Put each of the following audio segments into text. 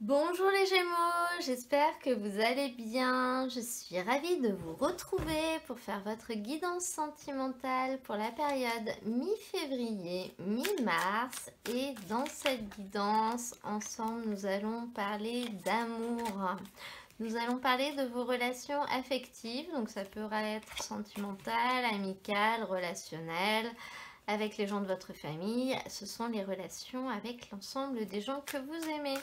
Bonjour les Gémeaux, j'espère que vous allez bien. Je suis ravie de vous retrouver pour faire votre guidance sentimentale pour la période mi-février, mi-mars. Et dans cette guidance, ensemble, nous allons parler d'amour. Nous allons parler de vos relations affectives, donc ça pourra être sentimental, amical, relationnel, avec les gens de votre famille. Ce sont les relations avec l'ensemble des gens que vous aimez.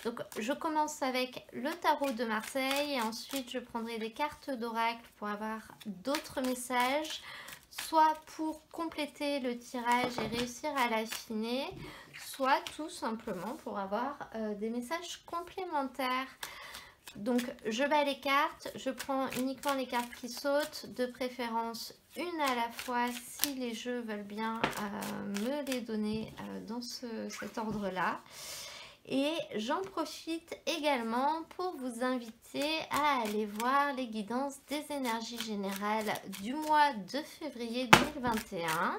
Donc je commence avec le tarot de Marseille et ensuite je prendrai des cartes d'oracle pour avoir d'autres messages, soit pour compléter le tirage et réussir à l'affiner, soit tout simplement pour avoir des messages complémentaires. Donc je bats les cartes, je prends uniquement les cartes qui sautent, de préférence une à la fois si les jeux veulent bien me les donner dans cet ordre-là. Et j'en profite également pour vous inviter à aller voir les guidances des énergies générales du mois de février 2021.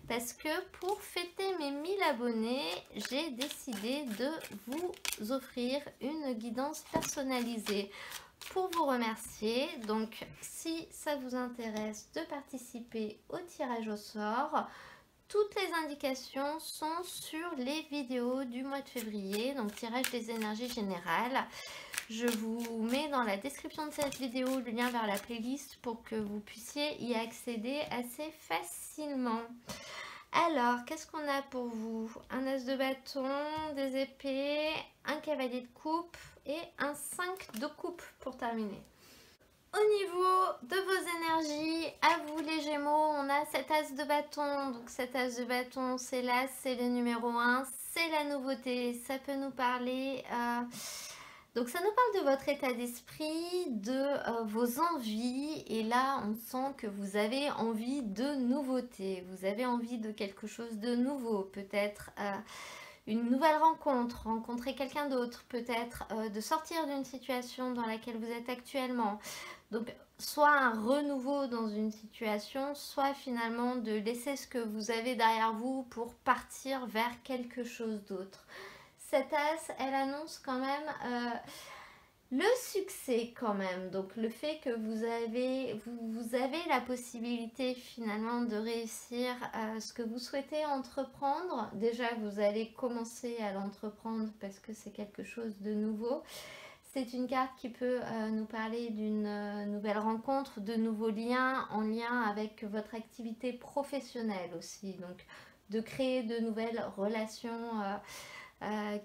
Parce que pour fêter mes 1000 abonnés, j'ai décidé de vous offrir une guidance personnalisée pour vous remercier. Donc si ça vous intéresse de participer au tirage au sort, toutes les indications sont sur les vidéos du mois de février, donc tirage des énergies générales. Je vous mets dans la description de cette vidéo le lien vers la playlist pour que vous puissiez y accéder assez facilement. Alors, qu'est-ce qu'on a pour vous? Un as de bâton, des épées, un cavalier de coupe et un 5 de coupe pour terminer. Au niveau de vos énergies, à vous les Gémeaux, on a cet as de bâton. Donc cet as de bâton, c'est l'as, c'est le numéro 1, c'est la nouveauté. Ça peut nous parler... donc ça nous parle de votre état d'esprit, de vos envies. Et là, on sent que vous avez envie de nouveauté. Vous avez envie de quelque chose de nouveau. Peut-être une nouvelle rencontre, rencontrer quelqu'un d'autre. Peut-être de sortir d'une situation dans laquelle vous êtes actuellement. Donc, soit un renouveau dans une situation, soit finalement de laisser ce que vous avez derrière vous pour partir vers quelque chose d'autre. Cette as, elle annonce quand même le succès quand même. Donc, le fait que vous avez la possibilité finalement de réussir ce que vous souhaitez entreprendre. Déjà, vous allez commencer à l'entreprendre parce que c'est quelque chose de nouveau. C'est une carte qui peut nous parler d'une nouvelle rencontre, de nouveaux liens en lien avec votre activité professionnelle aussi. Donc, de créer de nouvelles relations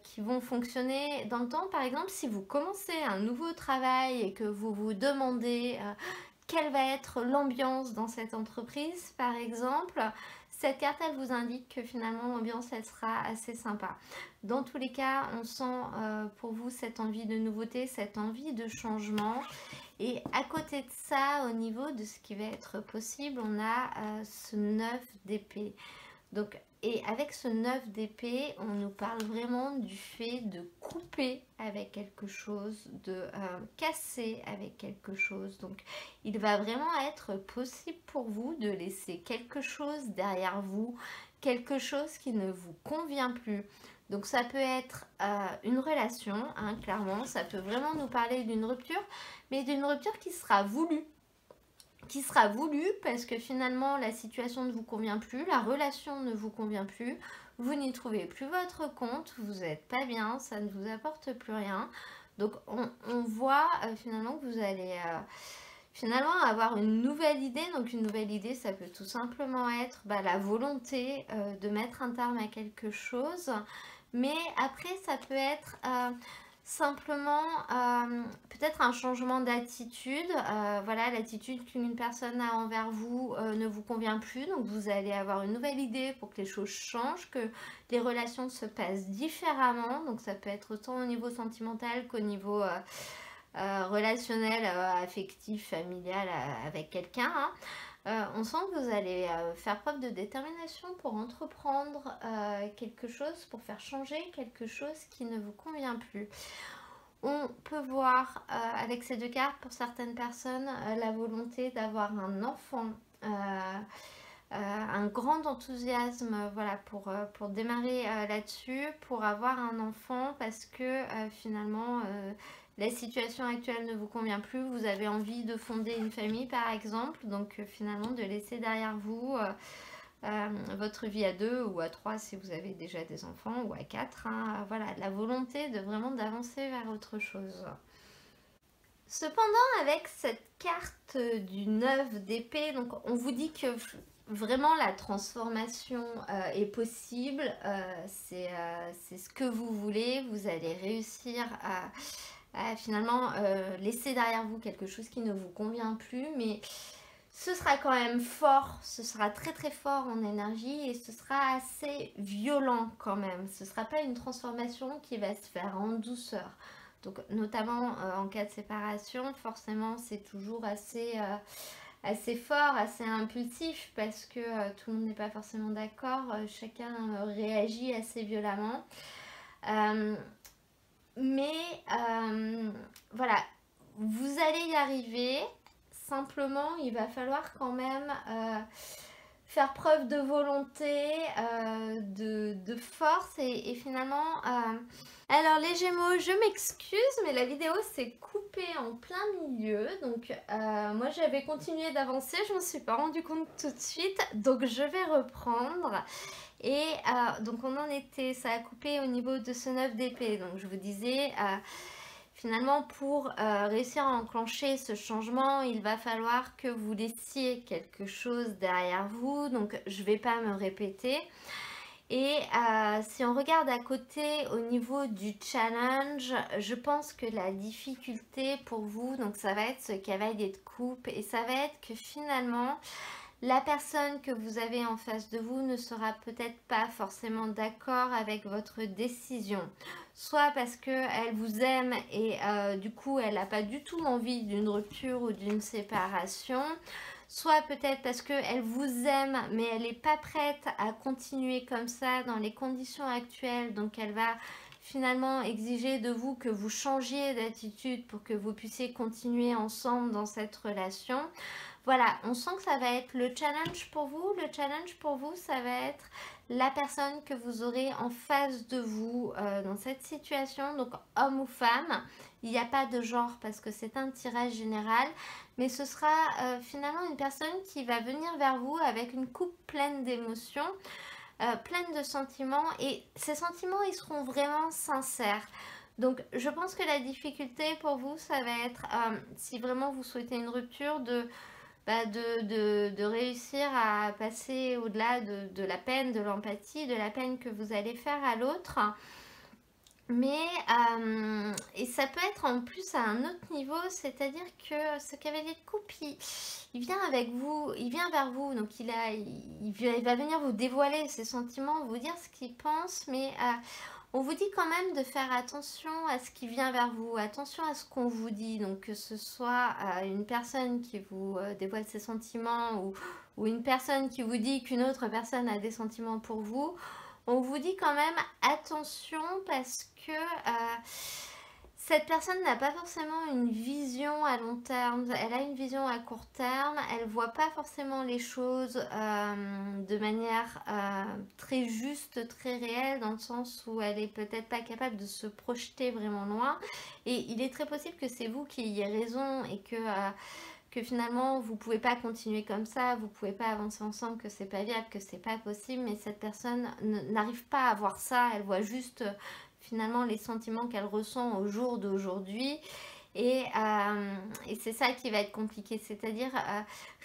qui vont fonctionner dans le temps. Par exemple, si vous commencez un nouveau travail et que vous vous demandez quelle va être l'ambiance dans cette entreprise, par exemple, cette carte, elle vous indique que finalement l'ambiance, elle sera assez sympa. Dans tous les cas, on sent pour vous cette envie de nouveauté, cette envie de changement. Et à côté de ça, au niveau de ce qui va être possible, on a ce 9 d'épée. Donc, et avec ce 9 d'épée, on nous parle vraiment du fait de couper avec quelque chose, de casser avec quelque chose. Donc, il va vraiment être possible pour vous de laisser quelque chose derrière vous, quelque chose qui ne vous convient plus. Donc, ça peut être une relation, hein, clairement, ça peut vraiment nous parler d'une rupture, mais d'une rupture qui sera voulu parce que finalement la situation ne vous convient plus, la relation ne vous convient plus, vous n'y trouvez plus votre compte, vous n'êtes pas bien, ça ne vous apporte plus rien. Donc on voit finalement que vous allez finalement avoir une nouvelle idée. Donc une nouvelle idée, ça peut tout simplement être la volonté de mettre un terme à quelque chose. Mais après, ça peut être simplement peut-être un changement d'attitude. Voilà, l'attitude qu'une personne a envers vous ne vous convient plus. Donc vous allez avoir une nouvelle idée pour que les choses changent, que les relations se passent différemment. Donc ça peut être autant au niveau sentimental qu'au niveau relationnel, affectif, familial avec quelqu'un. Hein. On sent que vous allez faire preuve de détermination pour entreprendre quelque chose, pour faire changer quelque chose qui ne vous convient plus. On peut voir avec ces deux cartes, pour certaines personnes, la volonté d'avoir un enfant. un grand enthousiasme voilà, pour démarrer là-dessus, pour avoir un enfant parce que finalement la situation actuelle ne vous convient plus, vous avez envie de fonder une famille par exemple, donc finalement de laisser derrière vous votre vie à 2 ou à 3 si vous avez déjà des enfants ou à 4, hein, voilà, la volonté de vraiment d'avancer vers autre chose. Cependant, avec cette carte du 9 d'épée, donc on vous dit que vraiment la transformation est possible, c'est ce que vous voulez, vous allez réussir à finalement laisser derrière vous quelque chose qui ne vous convient plus, mais ce sera quand même fort, ce sera très très fort en énergie et ce sera assez violent quand même. Ce ne sera pas une transformation qui va se faire en douceur. Donc notamment en cas de séparation, forcément c'est toujours assez fort, assez impulsif parce que tout le monde n'est pas forcément d'accord, chacun réagit assez violemment. Mais voilà, vous allez y arriver. Simplement, il va falloir quand même faire preuve de volonté, de force et finalement... Alors les Gémeaux, je m'excuse, mais la vidéo s'est coupée en plein milieu. Donc moi j'avais continué d'avancer, je ne me suis pas rendu compte tout de suite. Donc je vais reprendre. Et donc on en était, ça a coupé au niveau de ce 9 d'épée. Donc je vous disais... Finalement, pour réussir à enclencher ce changement, il va falloir que vous laissiez quelque chose derrière vous. Donc, je ne vais pas me répéter. Et si on regarde à côté au niveau du challenge, je pense que la difficulté pour vous, donc ça va être ce cavalier de coupe. Et ça va être que finalement... La personne que vous avez en face de vous ne sera peut-être pas forcément d'accord avec votre décision. Soit parce qu'elle vous aime et du coup elle n'a pas du tout envie d'une rupture ou d'une séparation. Soit peut-être parce qu'elle vous aime mais elle n'est pas prête à continuer comme ça dans les conditions actuelles. Donc elle va finalement exiger de vous que vous changiez d'attitude pour que vous puissiez continuer ensemble dans cette relation. Voilà, on sent que ça va être le challenge pour vous. Le challenge pour vous, ça va être la personne que vous aurez en face de vous dans cette situation. Donc, homme ou femme, il n'y a pas de genre parce que c'est un tirage général. Mais ce sera finalement une personne qui va venir vers vous avec une coupe pleine d'émotions, pleine de sentiments. Et ces sentiments, ils seront vraiment sincères. Donc, je pense que la difficulté pour vous, ça va être, si vraiment vous souhaitez une rupture, de réussir à passer au-delà de la peine, de l'empathie, de la peine que vous allez faire à l'autre. Mais, et ça peut être en plus à un autre niveau, c'est-à-dire que ce cavalier de coupe, il vient avec vous, il vient vers vous, donc il va venir vous dévoiler ses sentiments, vous dire ce qu'il pense, mais... on vous dit quand même de faire attention à ce qui vient vers vous, attention à ce qu'on vous dit. Donc que ce soit une personne qui vous dévoile ses sentiments ou une personne qui vous dit qu'une autre personne a des sentiments pour vous, on vous dit quand même attention parce que cette personne n'a pas forcément une vision à long terme, elle a une vision à court terme, elle ne voit pas forcément les choses de manière très juste, très réelle, dans le sens où elle n'est peut-être pas capable de se projeter vraiment loin. Et il est très possible que c'est vous qui ayez raison et que finalement vous ne pouvez pas continuer comme ça, vous ne pouvez pas avancer ensemble, que c'est pas viable, que c'est pas possible, mais cette personne n'arrive pas à voir ça, elle voit juste... finalement les sentiments qu'elle ressent au jour d'aujourd'hui et c'est ça qui va être compliqué, c'est-à-dire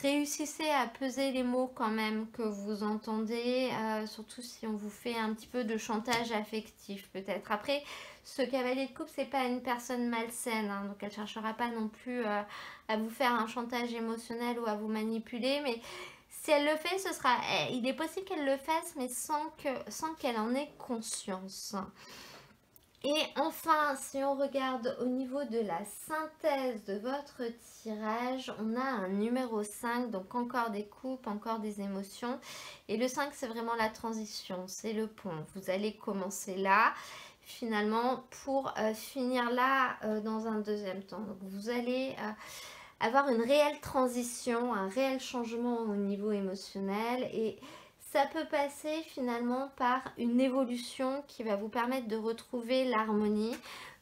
réussissez à peser les mots quand même que vous entendez, surtout si on vous fait un petit peu de chantage affectif peut-être. Après, ce cavalier de coupe, c'est pas une personne malsaine, hein, donc elle cherchera pas non plus à vous faire un chantage émotionnel ou à vous manipuler, mais si elle le fait, il est possible qu'elle le fasse, mais sans qu'elle en ait conscience. Et enfin, si on regarde au niveau de la synthèse de votre tirage, on a un numéro 5, donc encore des coupes, encore des émotions. Et le 5, c'est vraiment la transition, c'est le pont. Vous allez commencer là, finalement, pour finir là dans un deuxième temps. Donc vous allez avoir une réelle transition, un réel changement au niveau émotionnel, et ça peut passer finalement par une évolution qui va vous permettre de retrouver l'harmonie,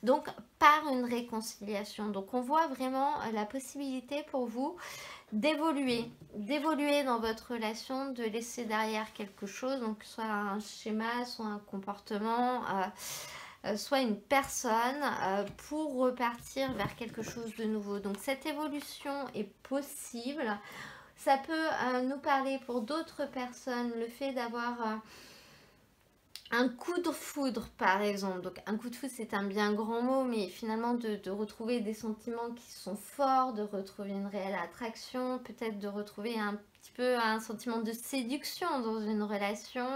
donc par une réconciliation. Donc on voit vraiment la possibilité pour vous d'évoluer dans votre relation, de laisser derrière quelque chose, donc soit un schéma, soit un comportement, soit une personne, pour repartir vers quelque chose de nouveau. Donc cette évolution est possible. Ça peut nous parler pour d'autres personnes, le fait d'avoir un coup de foudre par exemple. Donc un coup de foudre, c'est un bien grand mot, mais finalement de retrouver des sentiments qui sont forts, de retrouver une réelle attraction, peut-être de retrouver un petit peu un sentiment de séduction dans une relation,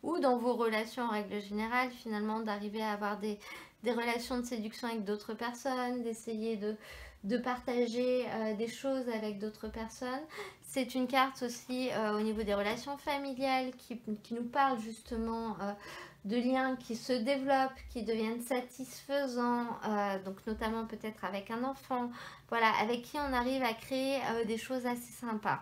ou dans vos relations en règle générale, finalement d'arriver à avoir des relations de séduction avec d'autres personnes, d'essayer de partager des choses avec d'autres personnes. C'est une carte aussi au niveau des relations familiales qui nous parle justement de liens qui se développent, qui deviennent satisfaisants, donc notamment peut-être avec un enfant, voilà, avec qui on arrive à créer des choses assez sympas.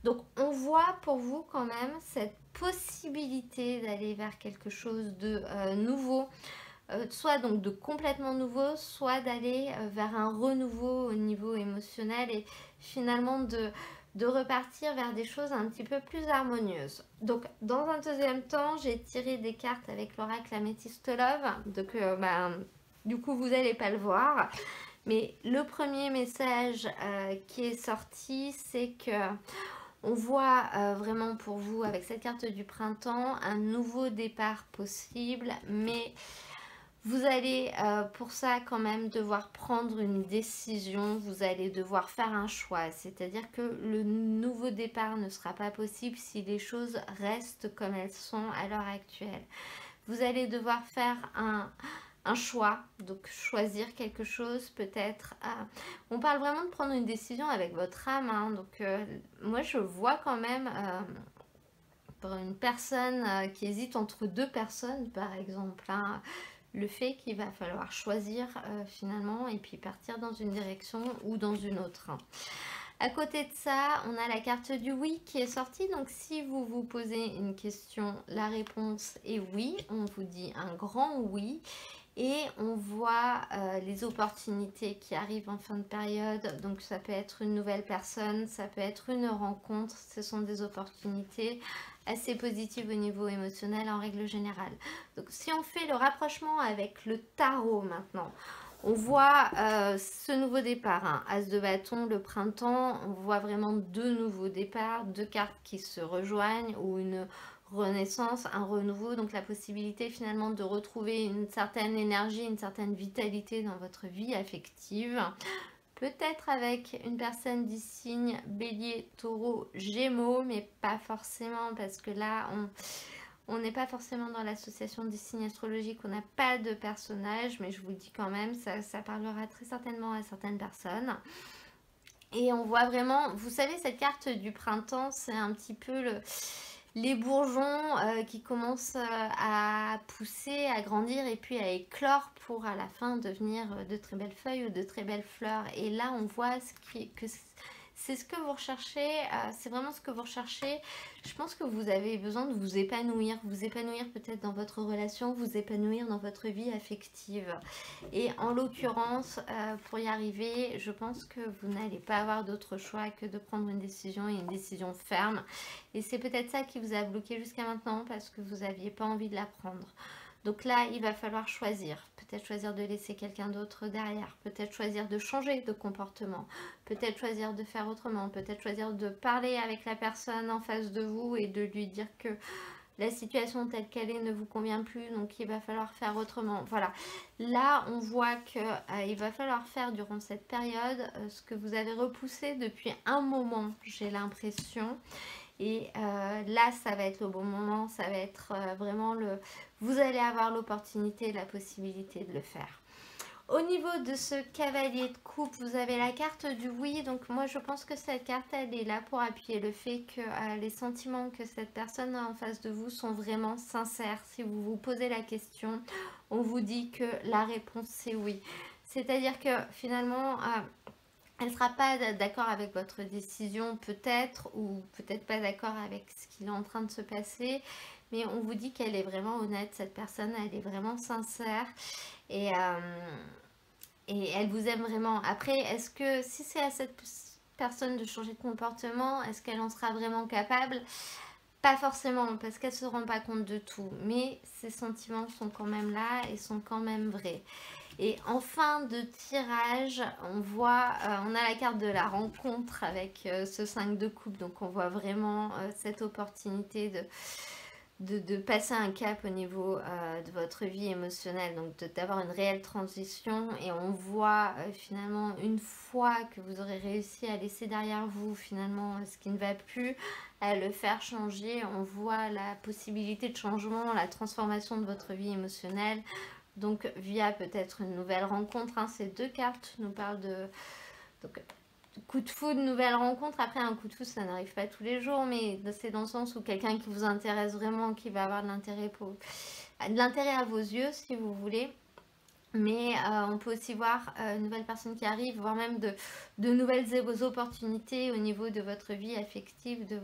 Donc on voit pour vous quand même cette possibilité d'aller vers quelque chose de nouveau, soit donc de complètement nouveau, soit d'aller vers un renouveau au niveau émotionnel, et finalement de repartir vers des choses un petit peu plus harmonieuses. Donc dans un deuxième temps, j'ai tiré des cartes avec l'oracle Améthyste Love, donc du coup vous n'allez pas le voir, mais le premier message qui est sorti, c'est que on voit vraiment pour vous avec cette carte du printemps un nouveau départ possible, mais vous allez pour ça quand même devoir prendre une décision, vous allez devoir faire un choix. C'est-à-dire que le nouveau départ ne sera pas possible si les choses restent comme elles sont à l'heure actuelle. Vous allez devoir faire un choix, donc choisir quelque chose peut-être. On parle vraiment de prendre une décision avec votre âme, hein, donc moi je vois quand même pour une personne qui hésite entre deux personnes par exemple, hein, le fait qu'il va falloir choisir finalement et puis partir dans une direction ou dans une autre. À côté de ça, on a la carte du oui qui est sortie. Donc si vous vous posez une question, la réponse est oui. On vous dit un grand oui. Et on voit les opportunités qui arrivent en fin de période. Donc ça peut être une nouvelle personne, ça peut être une rencontre. Ce sont des opportunités assez positives au niveau émotionnel en règle générale. Donc si on fait le rapprochement avec le tarot maintenant, on voit ce nouveau départ, hein, As de bâton, le printemps. On voit vraiment deux nouveaux départs, deux cartes qui se rejoignent, ou une renaissance, un renouveau, donc la possibilité finalement de retrouver une certaine énergie, une certaine vitalité dans votre vie affective, peut-être avec une personne du signe Bélier, Taureau, Gémeaux, mais pas forcément, parce que là on n'est pas forcément dans l'association des signes astrologiques, on n'a pas de personnage, mais je vous le dis quand même, ça parlera très certainement à certaines personnes. Et on voit vraiment, vous savez, cette carte du printemps, c'est un petit peu les bourgeons qui commencent à pousser, à grandir et puis à éclore pour à la fin devenir de très belles feuilles ou de très belles fleurs. Et là, on voit que c'est ce que vous recherchez, c'est vraiment ce que vous recherchez. Je pense que vous avez besoin de vous épanouir peut-être dans votre relation, vous épanouir dans votre vie affective. Et en l'occurrence, pour y arriver, je pense que vous n'allez pas avoir d'autre choix que de prendre une décision, et une décision ferme. Et c'est peut-être ça qui vous a bloqué jusqu'à maintenant, parce que vous n'aviez pas envie de la prendre. Donc là, il va falloir choisir. Peut-être choisir de laisser quelqu'un d'autre derrière. Peut-être choisir de changer de comportement. Peut-être choisir de faire autrement. Peut-être choisir de parler avec la personne en face de vous et de lui dire que la situation telle qu'elle est ne vous convient plus, donc il va falloir faire autrement. Voilà. Là, on voit qu'il va falloir faire durant cette période ce que vous avez repoussé depuis un moment, j'ai l'impression. Et là, ça va être le bon moment, ça va être vraiment vous allez avoir l'opportunité, la possibilité de le faire. Au niveau de ce cavalier de coupe, vous avez la carte du oui. Donc moi, je pense que cette carte, elle est là pour appuyer le fait que les sentiments que cette personne a en face de vous sont vraiment sincères. Si vous vous posez la question, on vous dit que la réponse, c'est oui. C'est-à-dire que finalement, Elle ne sera pas d'accord avec votre décision peut-être, ou peut-être pas d'accord avec ce qui est en train de se passer, mais on vous dit qu'elle est vraiment honnête, cette personne, elle est vraiment sincère, et, et elle vous aime vraiment. Après, est-ce que si c'est à cette personne de changer de comportement, est-ce qu'elle en sera vraiment capable? Pas forcément, parce qu'elle ne se rend pas compte de tout, mais ses sentiments sont quand même là et sont quand même vrais. Et en fin de tirage, on voit, on a la carte de la rencontre avec ce 5 de coupe, donc on voit vraiment cette opportunité de passer un cap au niveau de votre vie émotionnelle, donc d'avoir une réelle transition. Et on voit finalement, une fois que vous aurez réussi à laisser derrière vous finalement ce qui ne va plus, à le faire changer, on voit la possibilité de changement, la transformation de votre vie émotionnelle. Donc via peut-être une nouvelle rencontre, hein. Ces deux cartes nous parlent de donc, coup de foudre, nouvelle rencontre. Après, un coup de foudre, ça n'arrive pas tous les jours, mais c'est dans le sens où quelqu'un qui vous intéresse vraiment, qui va avoir de l'intérêt à vos yeux, si vous voulez. Mais on peut aussi voir une nouvelle personne qui arrive, voire même de nouvelles opportunités au niveau de votre vie affective, de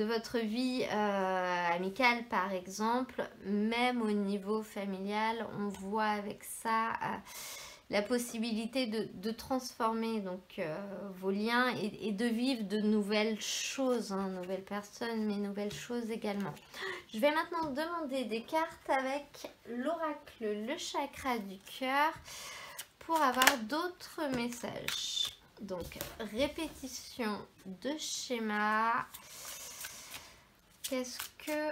votre vie amicale par exemple. Même au niveau familial, on voit avec ça la possibilité de transformer donc vos liens et de vivre de nouvelles choses, hein, nouvelles personnes, mais nouvelles choses également. Je vais maintenant demander des cartes avec l'oracle, le chakra du cœur, pour avoir d'autres messages. Donc, répétition de schéma. Qu'est-ce que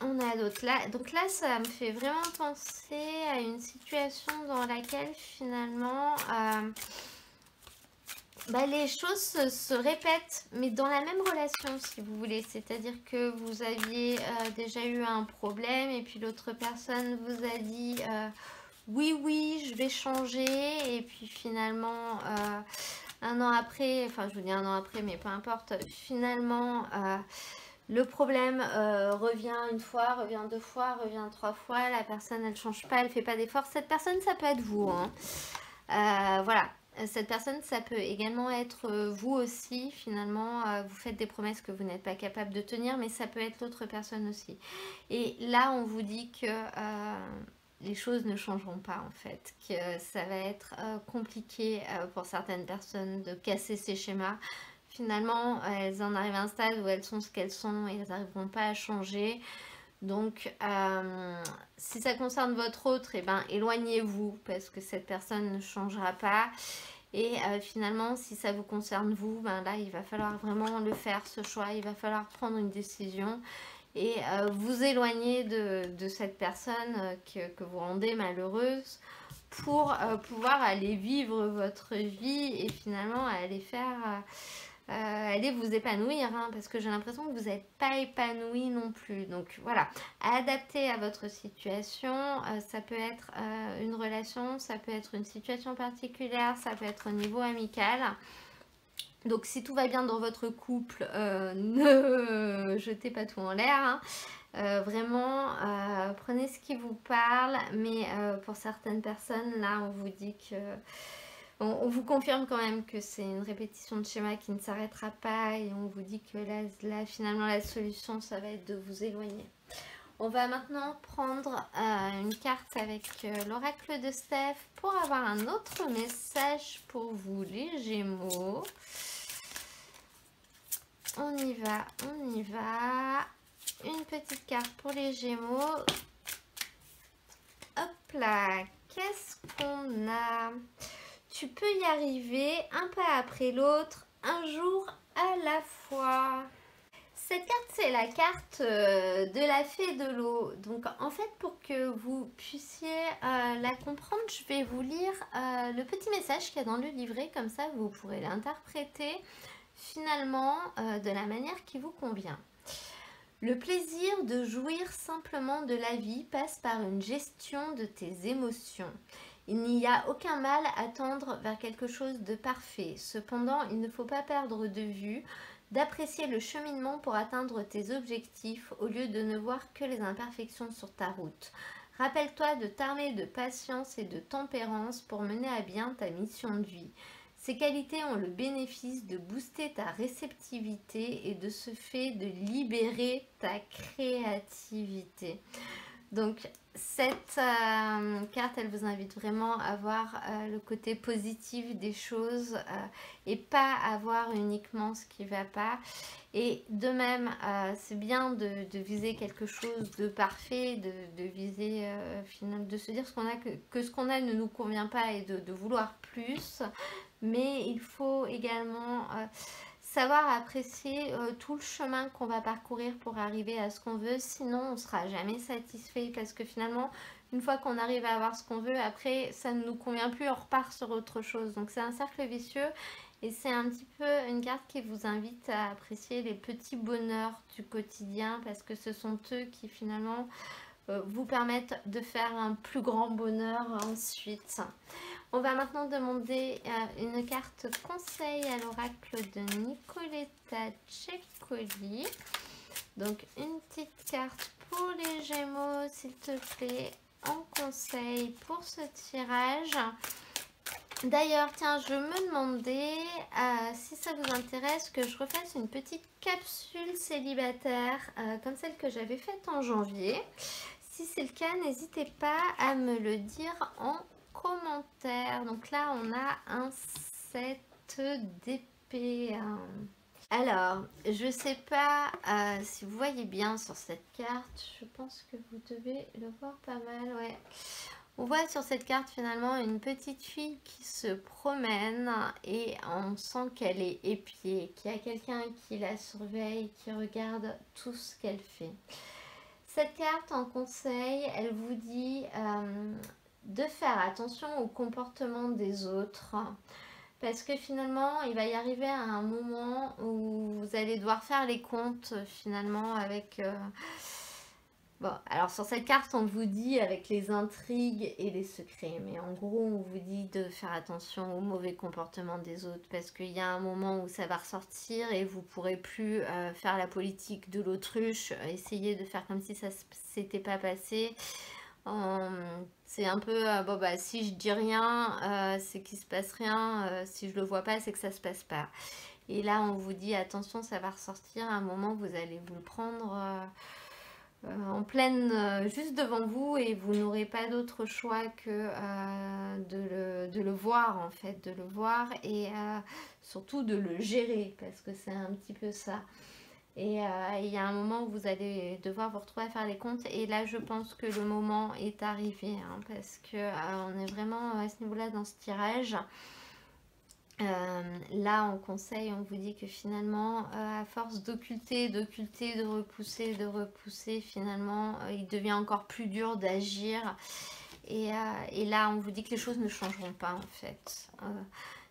on a d'autre là? Donc là, ça me fait vraiment penser à une situation dans laquelle finalement les choses se répètent, mais dans la même relation, si vous voulez. C'est-à-dire que vous aviez déjà eu un problème et puis l'autre personne vous a dit oui, oui, je vais changer. Et puis finalement, un an après, enfin je vous dis un an après, mais peu importe, finalement... le problème revient une fois, revient deux fois, revient trois fois. La personne, elle ne change pas, elle ne fait pas d'efforts. Cette personne, ça peut être vous, hein. Voilà. Cette personne, ça peut également être vous aussi. Finalement, vous faites des promesses que vous n'êtes pas capable de tenir, mais ça peut être l'autre personne aussi. Et là, on vous dit que les choses ne changeront pas, en fait. Que ça va être compliqué pour certaines personnes de casser ces schémas. Finalement, elles en arrivent à un stade où elles sont ce qu'elles sont et elles n'arriveront pas à changer. Donc, si ça concerne votre autre, éloignez-vous parce que cette personne ne changera pas. Et finalement, si ça vous concerne vous, là, il va falloir vraiment le faire, ce choix. Il va falloir prendre une décision et vous éloigner de cette personne que vous rendez malheureuse pour pouvoir aller vivre votre vie et finalement aller faire... allez vous épanouir, hein, parce que j'ai l'impression que vous n'êtes pas épanoui non plus. Donc voilà, adapter à votre situation, ça peut être une relation, ça peut être une situation particulière, ça peut être au niveau amical. Donc si tout va bien dans votre couple, ne jetez pas tout en l'air, hein. Vraiment, prenez ce qui vous parle, mais pour certaines personnes, là, on vous dit que... On vous confirme quand même que c'est une répétition de schéma qui ne s'arrêtera pas et on vous dit que là, finalement, la solution, ça va être de vous éloigner. On va maintenant prendre une carte avec l'oracle de Steph pour avoir un autre message pour vous, les Gémeaux. On y va, on y va. Une petite carte pour les Gémeaux. Hop là, qu'est-ce qu'on a ? Tu peux y arriver un pas après l'autre, un jour à la fois. Cette carte, c'est la carte de la fée de l'eau. Donc, en fait, pour que vous puissiez la comprendre, je vais vous lire le petit message qu'il y a dans le livret. Comme ça, vous pourrez l'interpréter finalement de la manière qui vous convient. Le plaisir de jouir simplement de la vie passe par une gestion de tes émotions. Il n'y a aucun mal à tendre vers quelque chose de parfait. Cependant, il ne faut pas perdre de vue d'apprécier le cheminement pour atteindre tes objectifs au lieu de ne voir que les imperfections sur ta route. Rappelle-toi de t'armer de patience et de tempérance pour mener à bien ta mission de vie. Ces qualités ont le bénéfice de booster ta réceptivité et de ce fait de libérer ta créativité. Donc cette carte, elle vous invite vraiment à voir le côté positif des choses et pas à voir uniquement ce qui ne va pas. Et de même, c'est bien de viser quelque chose de parfait, de viser, finalement, de se dire que ce qu'on a ne nous convient pas et de vouloir plus. Mais il faut également savoir apprécier tout le chemin qu'on va parcourir pour arriver à ce qu'on veut. Sinon, on ne sera jamais satisfait parce que finalement, une fois qu'on arrive à avoir ce qu'on veut, après, ça ne nous convient plus, on repart sur autre chose. Donc, c'est un cercle vicieux. Et c'est un petit peu une carte qui vous invite à apprécier les petits bonheurs du quotidien parce que ce sont eux qui finalement vous permettent de faire un plus grand bonheur ensuite. On va maintenant demander une carte conseil à l'oracle de Nicoletta Ceccoli. Donc une petite carte pour les Gémeaux, s'il te plaît, en conseil pour ce tirage. D'ailleurs, tiens, je me demandais si ça vous intéresse que je refasse une petite capsule célibataire comme celle que j'avais faite en janvier. Si c'est le cas, n'hésitez pas à me le dire en commentaire. Donc là, on a un 7 d'épée. Alors, je sais pas si vous voyez bien sur cette carte. Je pense que vous devez le voir pas mal, ouais. On voit sur cette carte finalement une petite fille qui se promène et on sent qu'elle est épiée, qu'il y a quelqu'un qui la surveille, qui regarde tout ce qu'elle fait. Cette carte en conseil, elle vous dit de faire attention au comportement des autres parce que finalement, il va y arriver à un moment où vous allez devoir faire les comptes finalement avec... Bon, alors sur cette carte, on vous dit avec les intrigues et les secrets, mais en gros, on vous dit de faire attention au mauvais comportement des autres parce qu'il y a un moment où ça va ressortir et vous ne pourrez plus faire la politique de l'autruche, essayer de faire comme si ça ne s'était pas passé. C'est un peu, bon bah si je dis rien, c'est qu'il se passe rien, si je le vois pas, c'est que ça se passe pas. Et là, on vous dit attention, ça va ressortir, à un moment, vous allez vous le prendre... en pleine, juste devant vous et vous n'aurez pas d'autre choix que de le voir en fait, de le voir et surtout de le gérer parce que c'est un petit peu ça. Et il y a un moment où vous allez devoir vous retrouver à faire les comptes et là je pense que le moment est arrivé hein, parce que on est vraiment à ce niveau-là dans ce tirage. Là en conseil on vous dit que finalement à force d'occulter, de repousser finalement il devient encore plus dur d'agir et là on vous dit que les choses ne changeront pas en fait.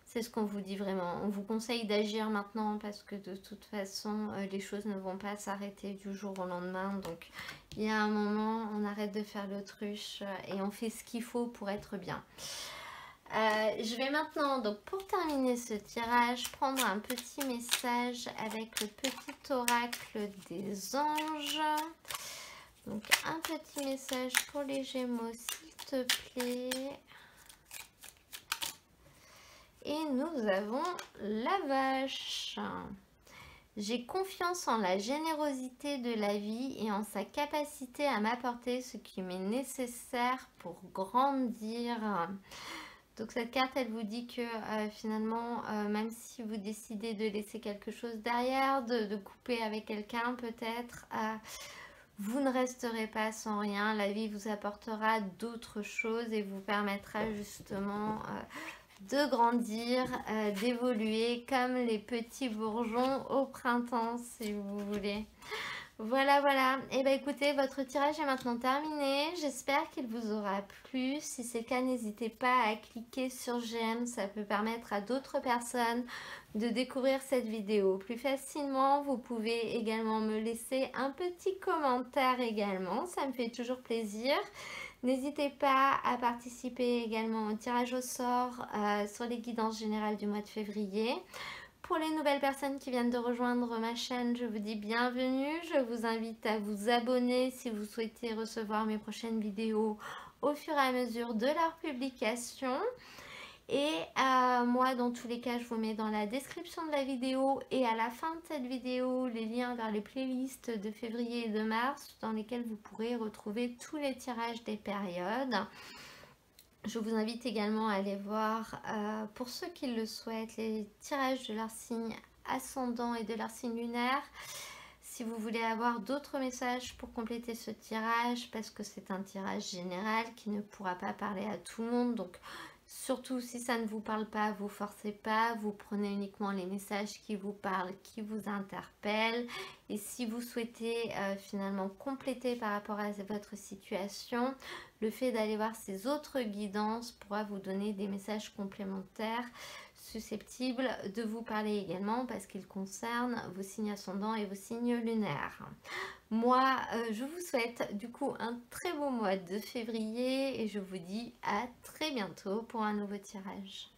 C'est ce qu'on vous dit vraiment, on vous conseille d'agir maintenant parce que de toute façon les choses ne vont pas s'arrêter du jour au lendemain, donc il y a un moment on arrête de faire l'autruche et on fait ce qu'il faut pour être bien. Je vais maintenant, donc pour terminer ce tirage, prendre un petit message avec le petit oracle des anges. Donc un petit message pour les Gémeaux, s'il te plaît. Et nous avons la vache. J'ai confiance en la générosité de la vie et en sa capacité à m'apporter ce qui m'est nécessaire pour grandir. Donc cette carte, elle vous dit que finalement, même si vous décidez de laisser quelque chose derrière, de couper avec quelqu'un peut-être, vous ne resterez pas sans rien. La vie vous apportera d'autres choses et vous permettra justement de grandir, d'évoluer comme les petits bourgeons au printemps si vous voulez. Voilà, voilà. Et bien écoutez, votre tirage est maintenant terminé. J'espère qu'il vous aura plu. Si c'est le cas, n'hésitez pas à cliquer sur j'aime. Ça peut permettre à d'autres personnes de découvrir cette vidéo plus facilement. Vous pouvez également me laisser un petit commentaire également. Ça me fait toujours plaisir. N'hésitez pas à participer également au tirage au sort sur les guidances générales du mois de février. Pour les nouvelles personnes qui viennent de rejoindre ma chaîne, je vous dis bienvenue. Je vous invite à vous abonner si vous souhaitez recevoir mes prochaines vidéos au fur et à mesure de leur publication. Et moi, dans tous les cas, je vous mets dans la description de la vidéo et à la fin de cette vidéo les liens vers les playlists de février et de mars dans lesquelles vous pourrez retrouver tous les tirages des périodes. Je vous invite également à aller voir, pour ceux qui le souhaitent, les tirages de leur signe ascendant et de leur signe lunaire. Si vous voulez avoir d'autres messages pour compléter ce tirage, parce que c'est un tirage général qui ne pourra pas parler à tout le monde, donc surtout si ça ne vous parle pas, vous forcez pas, vous prenez uniquement les messages qui vous parlent, qui vous interpellent. Et si vous souhaitez finalement compléter par rapport à votre situation, le fait d'aller voir ces autres guidances pourra vous donner des messages complémentaires susceptibles de vous parler également parce qu'ils concernent vos signes ascendants et vos signes lunaires. Moi, je vous souhaite du coup un très beau mois de février et je vous dis à très bientôt pour un nouveau tirage.